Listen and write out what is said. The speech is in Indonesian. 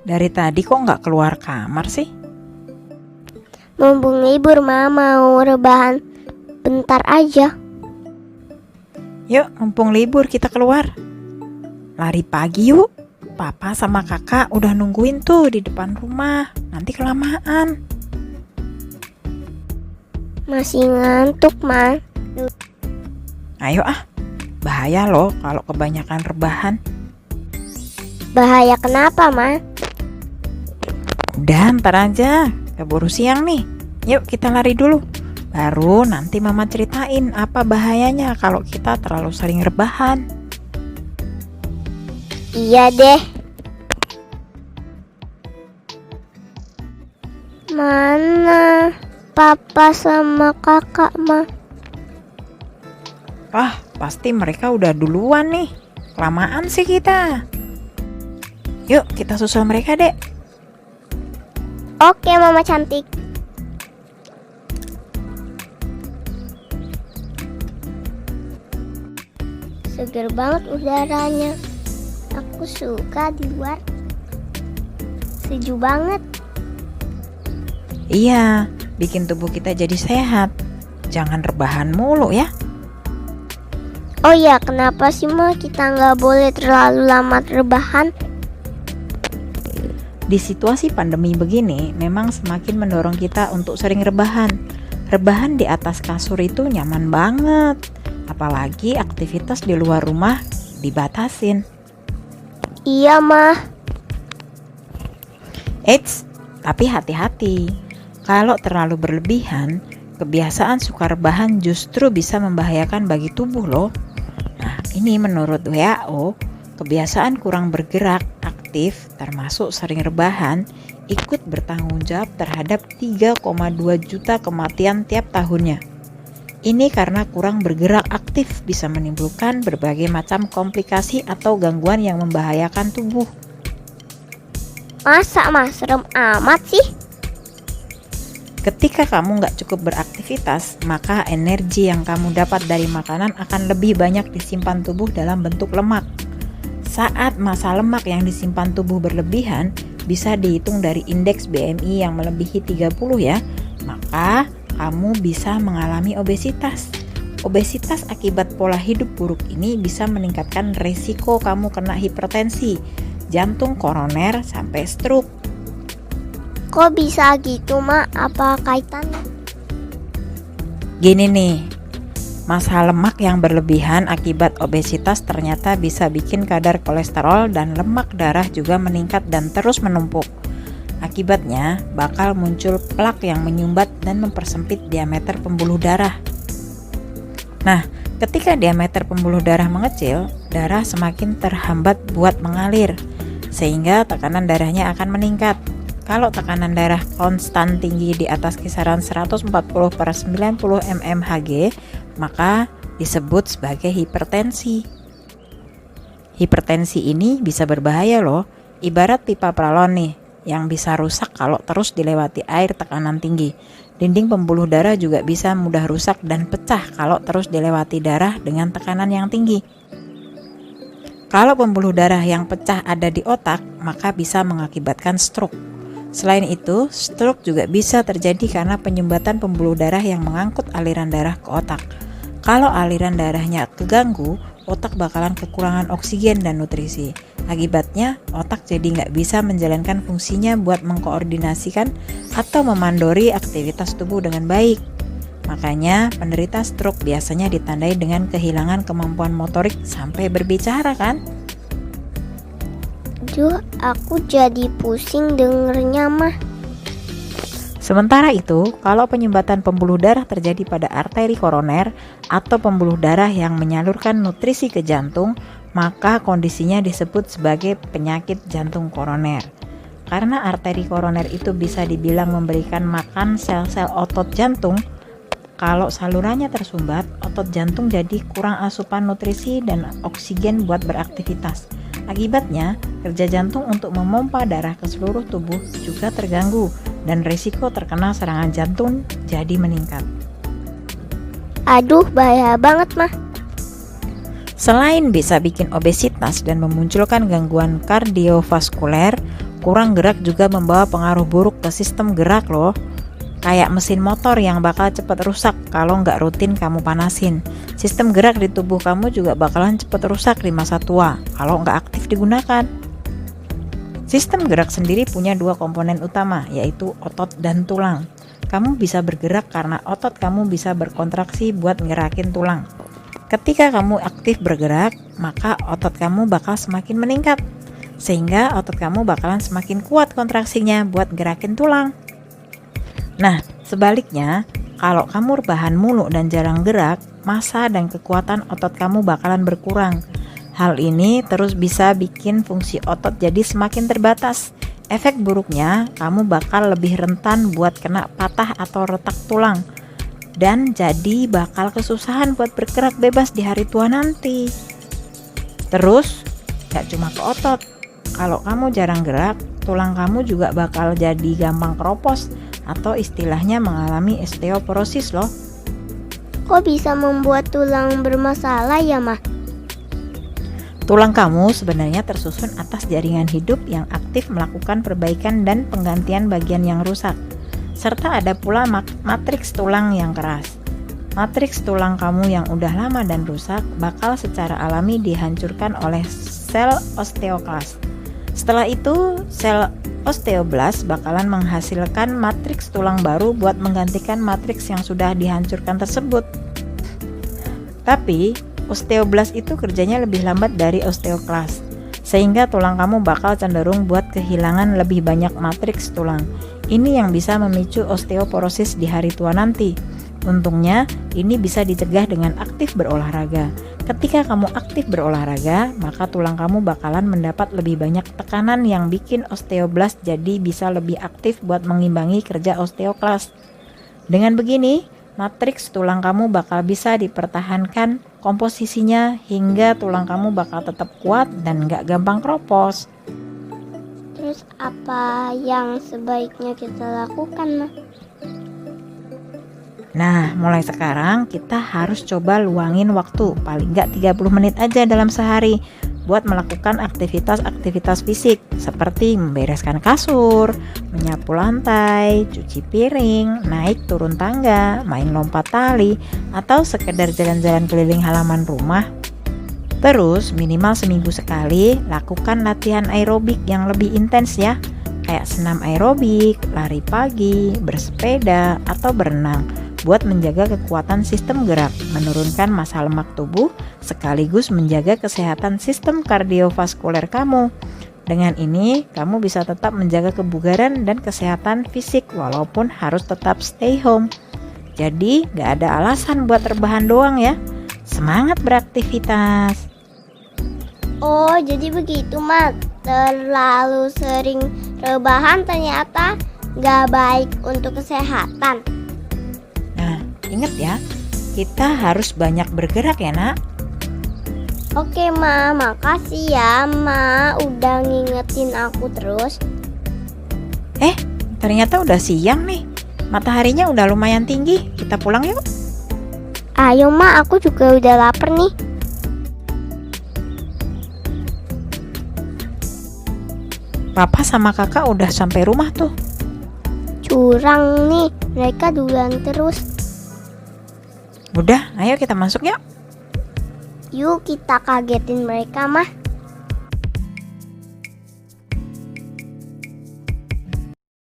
Dari tadi kok nggak keluar kamar sih? Mumpung libur, Ma, mau rebahan bentar aja. Yuk, mumpung libur kita keluar. Lari pagi yuk. Papa sama kakak udah nungguin tuh di depan rumah. Nanti kelamaan. Masih ngantuk, Ma. Ayo ah. Bahaya loh kalau kebanyakan rebahan. Bahaya kenapa, Ma? Udah, ntar aja. Keburu siang nih. Yuk kita lari dulu. Baru nanti mama ceritain apa bahayanya kalau kita terlalu sering rebahan. Iya deh. Mana papa sama kakak, Ma? Wah, pasti mereka udah duluan nih. Kelamaan sih kita. Yuk kita susul mereka, Dek. Oke, Mama cantik. Seger banget udaranya. Aku suka di luar. Sejuk banget. Iya, bikin tubuh kita jadi sehat. Jangan rebahan mulu ya. Oh ya, kenapa sih, Ma, kita nggak boleh terlalu lama rebahan? Di situasi pandemi begini, memang semakin mendorong kita untuk sering rebahan. Rebahan di atas kasur itu nyaman banget. Apalagi aktivitas di luar rumah dibatasin. Iya, Ma. Eits, tapi hati-hati. Kalau terlalu berlebihan, kebiasaan suka rebahan justru bisa membahayakan bagi tubuh loh. Nah, ini menurut WHO, kebiasaan kurang bergerak aktif termasuk sering rebahan ikut bertanggung jawab terhadap 3,2 juta kematian tiap tahunnya. Ini karena kurang bergerak aktif bisa menimbulkan berbagai macam komplikasi atau gangguan yang membahayakan tubuh. Masa, Ma, serem amat sih? Ketika kamu nggak cukup beraktivitas, maka energi yang kamu dapat dari makanan akan lebih banyak disimpan tubuh dalam bentuk lemak. Saat massa lemak yang disimpan tubuh berlebihan, bisa dihitung dari indeks BMI yang melebihi 30 ya, maka kamu bisa mengalami obesitas. Obesitas akibat pola hidup buruk ini bisa meningkatkan resiko kamu kena hipertensi, jantung koroner, sampai stroke. Kok bisa gitu, Ma? Apa kaitannya? Gini nih, massa lemak yang berlebihan akibat obesitas ternyata bisa bikin kadar kolesterol dan lemak darah juga meningkat dan terus menumpuk. Akibatnya bakal muncul plak yang menyumbat dan mempersempit diameter pembuluh darah. Nah, ketika diameter pembuluh darah mengecil, darah semakin terhambat buat mengalir, sehingga tekanan darahnya akan meningkat. Kalau tekanan darah konstan tinggi di atas kisaran 140/90 mmHg, maka disebut sebagai hipertensi. Hipertensi ini bisa berbahaya loh, ibarat pipa pralon nih, yang bisa rusak kalau terus dilewati air tekanan tinggi. Dinding pembuluh darah juga bisa mudah rusak dan pecah kalau terus dilewati darah dengan tekanan yang tinggi. Kalau pembuluh darah yang pecah ada di otak, maka bisa mengakibatkan stroke. Selain itu, stroke juga bisa terjadi karena penyumbatan pembuluh darah yang mengangkut aliran darah ke otak. Kalau aliran darahnya keganggu, otak bakalan kekurangan oksigen dan nutrisi. Akibatnya, otak jadi nggak bisa menjalankan fungsinya buat mengkoordinasikan atau memandori aktivitas tubuh dengan baik. Makanya, penderita stroke biasanya ditandai dengan kehilangan kemampuan motorik sampai berbicara kan? Aduh, aku jadi pusing dengernya, Ma. Sementara itu, kalau penyumbatan pembuluh darah terjadi pada arteri koroner atau pembuluh darah yang menyalurkan nutrisi ke jantung, maka kondisinya disebut sebagai penyakit jantung koroner. Karena arteri koroner itu bisa dibilang memberikan makan sel-sel otot jantung, kalau salurannya tersumbat, otot jantung jadi kurang asupan nutrisi dan oksigen buat beraktivitas. Akibatnya, kerja jantung untuk memompa darah ke seluruh tubuh juga terganggu dan risiko terkena serangan jantung jadi meningkat. Aduh, bahaya banget, Ma. Selain bisa bikin obesitas dan memunculkan gangguan kardiovaskuler, Kurang gerak juga membawa pengaruh buruk ke sistem gerak loh. Kayak mesin motor yang bakal cepat rusak kalau nggak rutin kamu panasin. Sistem gerak di tubuh kamu juga bakalan cepat rusak di masa tua kalau nggak aktif digunakan. Sistem gerak sendiri punya dua komponen utama, yaitu otot dan tulang. Kamu bisa bergerak karena otot kamu bisa berkontraksi buat ngerakin tulang. Ketika kamu aktif bergerak, maka otot kamu bakal semakin meningkat, sehingga otot kamu bakalan semakin kuat kontraksinya buat gerakin tulang. Nah, sebaliknya, kalau kamu rebahan mulu dan jarang gerak, massa dan kekuatan otot kamu bakalan berkurang. Hal ini terus bisa bikin fungsi otot jadi semakin terbatas. Efek buruknya, kamu bakal lebih rentan buat kena patah atau retak tulang. Dan jadi bakal kesusahan buat bergerak bebas di hari tua nanti. Terus, gak cuma ke otot. Kalau kamu jarang gerak, tulang kamu juga bakal jadi gampang keropos atau istilahnya mengalami osteoporosis loh. Kok bisa membuat tulang bermasalah ya, Ma? Tulang kamu sebenarnya tersusun atas jaringan hidup yang aktif melakukan perbaikan dan penggantian bagian yang rusak. Serta ada pula matriks tulang yang keras. Matriks tulang kamu yang udah lama dan rusak bakal secara alami dihancurkan oleh sel osteoklas. Setelah itu, sel osteoblast bakalan menghasilkan matriks tulang baru buat menggantikan matriks yang sudah dihancurkan tersebut. Tapi, osteoblast itu kerjanya lebih lambat dari osteoklas, sehingga tulang kamu bakal cenderung buat kehilangan lebih banyak matriks tulang. Ini yang bisa memicu osteoporosis di hari tua nanti. Untungnya, ini bisa dicegah dengan aktif berolahraga. Ketika kamu aktif berolahraga, maka tulang kamu bakalan mendapat lebih banyak tekanan yang bikin osteoblast jadi bisa lebih aktif buat mengimbangi kerja osteoklas. Dengan begini, matriks tulang kamu bakal bisa dipertahankan komposisinya hingga tulang kamu bakal tetap kuat dan gak gampang keropos. Terus apa yang sebaiknya kita lakukan, Ma? Nah, mulai sekarang kita harus coba luangin waktu paling gak 30 menit aja dalam sehari buat melakukan aktivitas-aktivitas fisik seperti membereskan kasur, menyapu lantai, cuci piring, naik turun tangga, main lompat tali, atau sekedar jalan-jalan keliling halaman rumah. Terus minimal seminggu sekali lakukan latihan aerobik yang lebih intens ya, kayak senam aerobik, lari pagi, bersepeda, atau berenang buat menjaga kekuatan sistem gerak, menurunkan massa lemak tubuh, sekaligus menjaga kesehatan sistem kardiovaskuler kamu. Dengan ini, kamu bisa tetap menjaga kebugaran dan kesehatan fisik walaupun harus tetap stay home. Jadi, gak ada alasan buat rebahan doang ya. Semangat beraktivitas! Oh, jadi begitu, Ma. Terlalu sering rebahan ternyata gak baik untuk kesehatan. Ingat ya, kita harus banyak bergerak ya nak. Oke, Ma, makasih ya, Ma, udah ngingetin aku terus. Ternyata udah siang nih. Mataharinya udah lumayan tinggi. Kita pulang yuk. Ayo, Ma, aku juga udah lapar nih. Papa sama kakak udah sampai rumah tuh. Curang nih, mereka duluan terus. Udah, ayo kita masuk yuk. Yuk kita kagetin mereka, Ma.